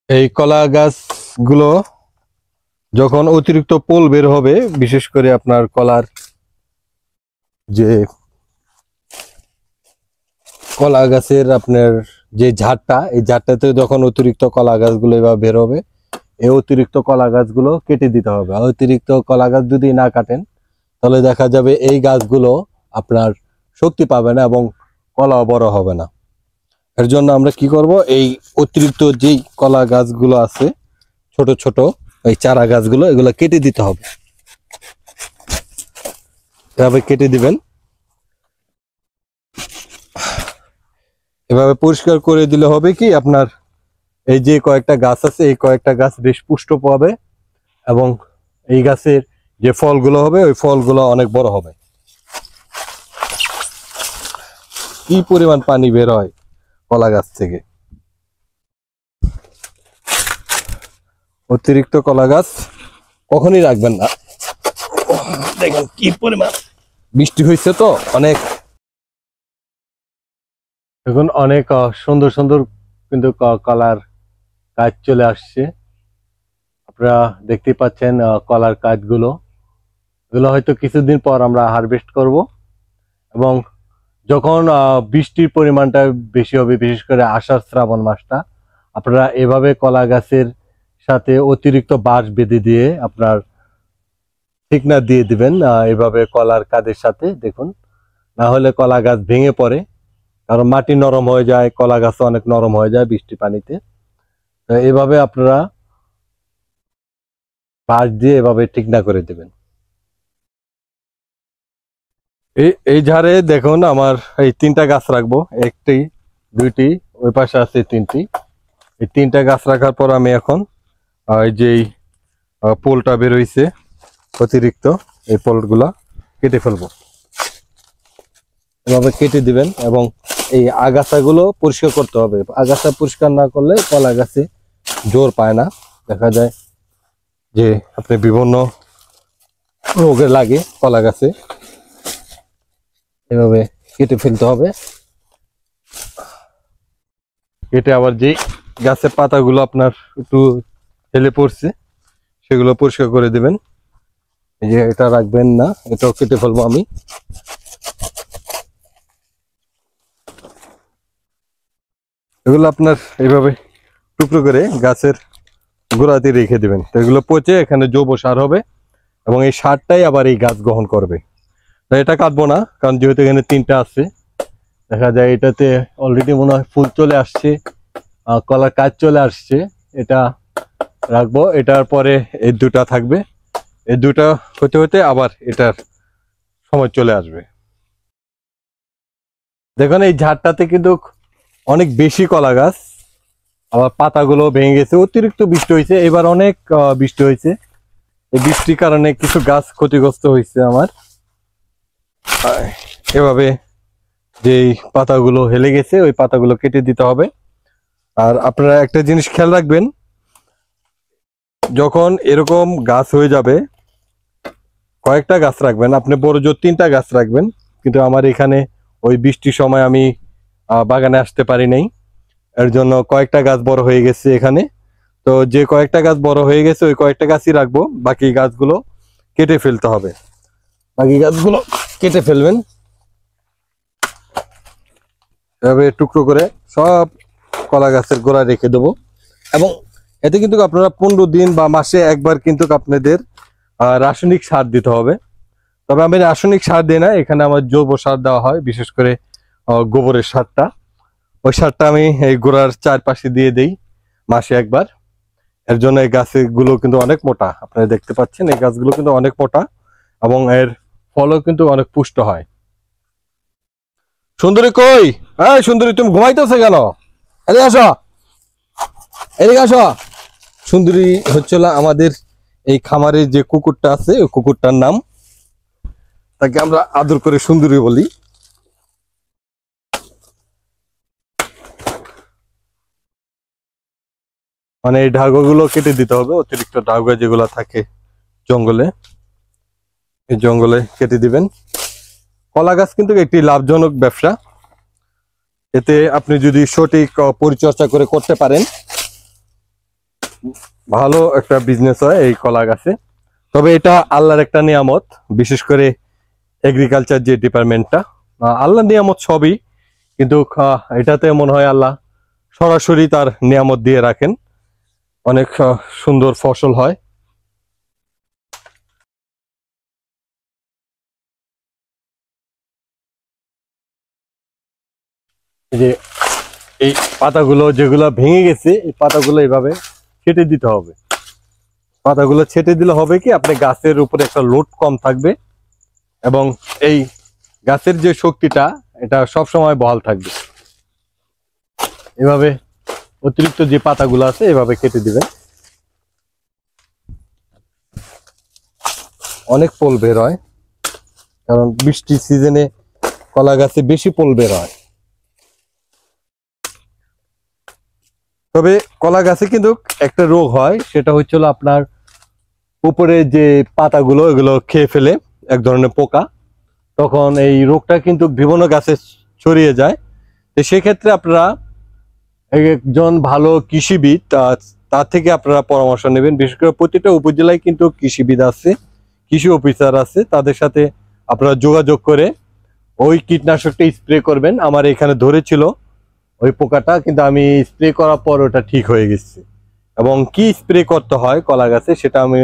এই কলা গাছগুলো যখন অতিরিক্ত পোল বের হবে, বিশেষ করে আপনার কলার যে কলা গাছের আপনার যে ঝাড়টা, এই ঝাড়টাতে যখন অতিরিক্ত কলা গাছগুলো এভাবে বের হবে, এই অতিরিক্ত কলা গাছগুলো কেটে দিতে হবে। আর অতিরিক্ত কলা গাছ যদি না কাটেন, তাহলে দেখা যাবে এই গাছগুলো আপনার শক্তি পাবে না এবং কলা বড় হবে না। এর জন্য আমরা কি করব, এই অতিরিক্ত যেই কলা গাছগুলো আছে ছোট ছোট এই চারা গাছগুলো, এগুলো কেটে দিতে হবে। এভাবে কেটে দিবেন, এভাবে পরিষ্কার করে দিলে হবে কি আপনার এই যে কয়েকটা গাছ আছে, এই কয়েকটা গাছ বেশ পুষ্ট পাবে এবং এই গাছের যে ফলগুলো হবে ওই ফলগুলো অনেক বড় হবে। কি পরিমাণ পানি বের হয় কলা গাছ থেকে। অতিরিক্ত কলা গাছ কখনই রাখবেন না। দেখেন কি পরিমাণ বৃষ্টি হয়েছে, তো অনেক এখন অনেক সুন্দর সুন্দর কিন্তু কলার কাজ চলে আসছে। আপনারা দেখতে পাচ্ছেন কলার কাজগুলো, এগুলো হয়তো কিছুদিন পর আমরা হারভেস্ট করব। এবং যখন বৃষ্টির পরিমাণটা বেশি হবে, বিশেষ করে আষাঢ় শ্রাবণ মাসটা, আপনারা এভাবে কলা গাছের সাথে অতিরিক্ত বাঁশ বেঁধে দিয়ে আপনার ঠিকনা দিয়ে দিবেন এভাবে কলার কাদের সাথে। দেখুন, না হলে কলা গাছ ভেঙে পড়ে, কারণ মাটি নরম হয়ে যায়, কলা গাছ অনেক নরম হয়ে যায় বৃষ্টি পানিতে। তো এভাবে আপনারা বাঁশ দিয়ে এভাবে ঠিকনা করে দেবেন। এই ঝাড়ে দেখুন আমার এই তিনটা গাছ রাখবো, একটি দুইটি, ওই পাশে আছে তিনটি। এই তিনটা গাছ রাখার পর আমি এখন এই যে পোলটা বের হইছে অতিরিক্ত, এই পোলগুলা কেটে ফেলবো। এভাবে কেটে দিবেন এবং এই আগাছাগুলো পরিষ্কার করতে হবে। আগাছা পরিষ্কার না করলে কলা গাছে জোর পায় না, দেখা যায় যে আপনি বিভিন্ন রোগে লাগে কলা গাছে। এভাবে কেটে ফেলতে হবে। কেটে আবার যে গাছের পাতাগুলো আপনার একটু হেলে পড়ছে সেগুলো পরিষ্কার করে দিবেন। এই যে এটা রাখবেন না, এটাও কেটে ফেলবো আমি। এগুলো আপনার এইভাবে টুকরো করে গাছের গোড়াতে রেখে দিবেন। তো এগুলো পচে এখানে জৈব সার হবে এবং এই সারটাই আবার এই গাছ গ্রহণ করবে। তো এটা কাটবো না, কারণ যেহেতু এখানে তিনটা আছে, দেখা যায় এটাতে অলরেডি মনে হয় ফুল চলে আসছে, কলার কাজ চলে আসছে। এটা রাখবো, এটার পরে এই দুটা থাকবে, এই দুটা হতে হতে আবার এটার সময় চলে আসবে। দেখুন এই ঝাড়টাতে কিন্তু অনেক বেশি কলা গাছ, আবার পাতাগুলো ভেঙে গেছে, অতিরিক্ত বৃষ্টি হয়েছে এবার, অনেক বৃষ্টি হয়েছে। এই বৃষ্টির কারণে কিছু গাছ ক্ষতিগ্রস্ত হয়েছে আমার। এভাবে যে পাতাগুলো হেলে গেছে ওই পাতাগুলো কেটে দিতে হবে। আর আপনারা একটা জিনিস খেয়াল রাখবেন, যখন এরকম গাছ হয়ে যাবে কয়েকটা গাছ রাখবেন, আপনি বড় জোর তিনটা গাছ রাখবেন। কিন্তু আমার এখানে ওই বৃষ্টির সময় আমি বাগানে আসতে পারি নাই, এর জন্য কয়েকটা গাছ বড় হয়ে গেছে এখানে। তো যে কয়েকটা গাছ বড় হয়ে গেছে ওই কয়েকটা গাছই রাখবো, বাকি গাছগুলো কেটে ফেলতে হবে। বাকি গাছগুলো কেটে ফেলবেন, এভাবে টুকরো করে সব কলা গাছের গোড়া রেখে দেবো। এবং এতে কিন্তু আপনারা 15 দিন বা মাসে একবার কিন্তু আপনাদের রাসায়নিক সার দিতে হবে। তবে আমি রাসায়নিক সার দিই না, এখানে আমার জৈব সার দেওয়া হয়, বিশেষ করে গোবরের সারটা। ওই সারটা আমি এই গোড়ার চারপাশে দিয়ে দেই মাসে একবার। এর জন্য এই গাছগুলো কিন্তু অনেক মোটা, আপনারা দেখতে পাচ্ছেন এই গাছগুলো কিন্তু অনেক মোটা এবং এর ফলও কিন্তু অনেক পুষ্ট হয়। সুন্দরী কই? হ্যাঁ সুন্দরী, তুমি ঘুমাইতেছো কেন? এদিকে আসো, এদিকে আসো। সুন্দরী হচ্ছিল আমাদের এই খামারের যে কুকুরটা আছে, ওই কুকুরটার নাম, তাকে আমরা আদর করে সুন্দরী বলি। মানে এই ঢাগুগুলো কেটে দিতে হবে, অতিরিক্ত ঢাগা যেগুলো থাকে জঙ্গলে, এই জঙ্গলে কেটে দিবেন। কলা গাছ কিন্তু একটি লাভজনক ব্যবসা, এতে আপনি যদি সঠিক পরিচর্যা করে করতে পারেন ভালো একটা বিজনেস হয় এই কলা গাছে। তবে এটা আল্লাহর একটা নিয়ামত, বিশেষ করে এগ্রিকালচার যে ডিপার্টমেন্টটা, আল্লাহর নিয়ামত সবই, কিন্তু এটাতে মনে হয় আল্লাহ সরাসরি তার নিয়ামত দিয়ে রাখেন, অনেক সুন্দর ফসল হয়। এই যে এই পাতাগুলো যেগুলো ভেঙে গেছে, এই পাতাগুলো এইভাবে কেটে দিতে হবে। পাতাগুলো ছেটে দিলে হবে কি, আপনি গাছের উপরে একটা লোড কম থাকবে এবং এই গাছের যে শক্তিটা এটা সব সময় বহাল থাকবে। এভাবে অতিরিক্ত যে পাতাগুলো আছে এভাবে কেটে দিবেন। অনেক ফুল বের হয়, কারণ বৃষ্টির সিজনে কলা গাছে বেশি ফুল বের হয়। তবে কলা গাছে কিন্তু একটা রোগ হয়, সেটা হচ্ছিল আপনার উপরে যে পাতাগুলো এগুলো খেয়ে ফেলে এক ধরনের পোকা, তখন এই রোগটা কিন্তু বিভিন্ন গাছে ছড়িয়ে যায়। তো সেক্ষেত্রে আপনারা একজন ভালো কৃষিবিদ তার থেকে আপনারা পরামর্শ নেবেন। বিশেষ করে প্রতিটা উপজেলায় কিন্তু কৃষিবিদ আছে, কৃষি অফিসার আছে, তাদের সাথে আপনারা যোগাযোগ করে ওই কীটনাশকটা স্প্রে করবেন। আমার এখানে ধরেছিল ওই পোকাটা, কিন্তু আমি স্প্রে করার পর ওটা ঠিক হয়ে গেছে। এবং কি স্প্রে করতে হয় কলা গাছে সেটা আমি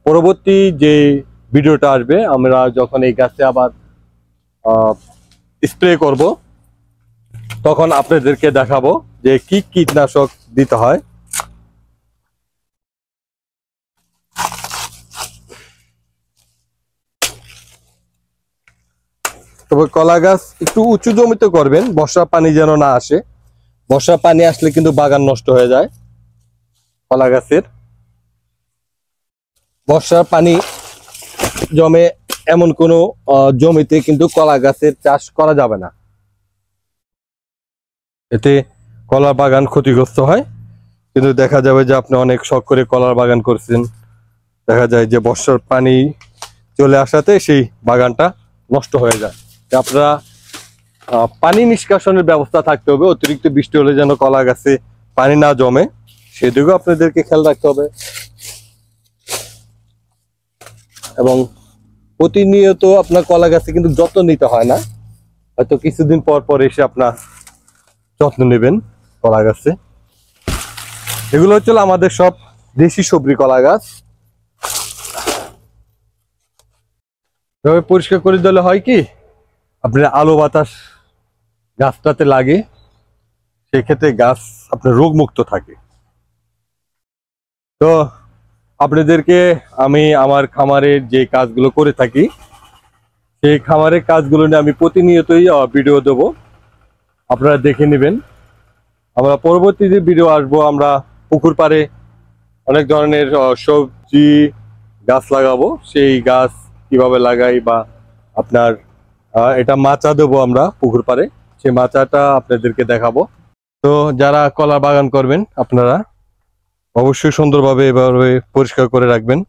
পরবর্তী যে ভিডিওটা আসবে, আমরা যখন এই গাছে আবার স্প্রে করব তখন আপনাদেরকে দেখাবো যে কি কীটনাশক দিতে হয়। তবে কলা গাছ একটু উঁচু জমিতে করবেন, বর্ষা পানি যেন না আসে। বর্ষা পানি আসলে কিন্তু বাগান নষ্ট হয়ে যায় কলা গাছের। বর্ষার পানি জমে এমন কোনো জমিতে কিন্তু কলা গাছের চাষ করা যাবে না, এতে কলা বাগান ক্ষতিগ্রস্ত হয়। কিন্তু দেখা যাবে যে আপনি অনেক শখ করে কলার বাগান করছেন, দেখা যায় যে বর্ষার পানি চলে আসাতে সেই বাগানটা নষ্ট হয়ে যায়। আপনারা পানি নিষ্কাশনের ব্যবস্থা থাকতে হবে, অতিরিক্ত বৃষ্টি হলে যেন কলা গাছে পানি না জমে সেদিকেও আপনাদেরকে খেয়াল রাখতে হবে। এবং প্রতিনিয়ত আপনার কলা গাছে কিন্তু যত্ন নিতে হয় না, হয়তো কিছুদিন পর পর এসে আপনার যত্ন নেবেন কলা গাছে। এগুলো হচ্ছে আমাদের সব দেশি সবজি কলা গাছ। এভাবে পরিষ্কার করে দিলে হয় কি, আপনার আলো বাতাস গাছটাতে লাগে, সেক্ষেত্রে গাছ আপনার রোগমুক্ত থাকে। তো আপনাদেরকে আমি আমার খামারের যে কাজগুলো করে থাকি সেই খামারের কাজগুলো নিয়ে আমি প্রতিনিয়তই ভিডিও দেব, আপনারা দেখে নেবেন। আমরা পরবর্তী যে ভিডিও আসবো, আমরা পুকুর পাড়ে অনেক ধরনের সবজি গাছ লাগাবো, সেই গাছ কিভাবে লাগাই বা আপনার এটা মাচা দেবো আমরা পুকুর পাড়ে, সেই মাচাটা আপনাদেরকে দেখাবো। তো যারা কলা বাগান করবেন আপনারা অবশ্যই সুন্দরভাবে এভাবে পরিষ্কার করে রাখবেন।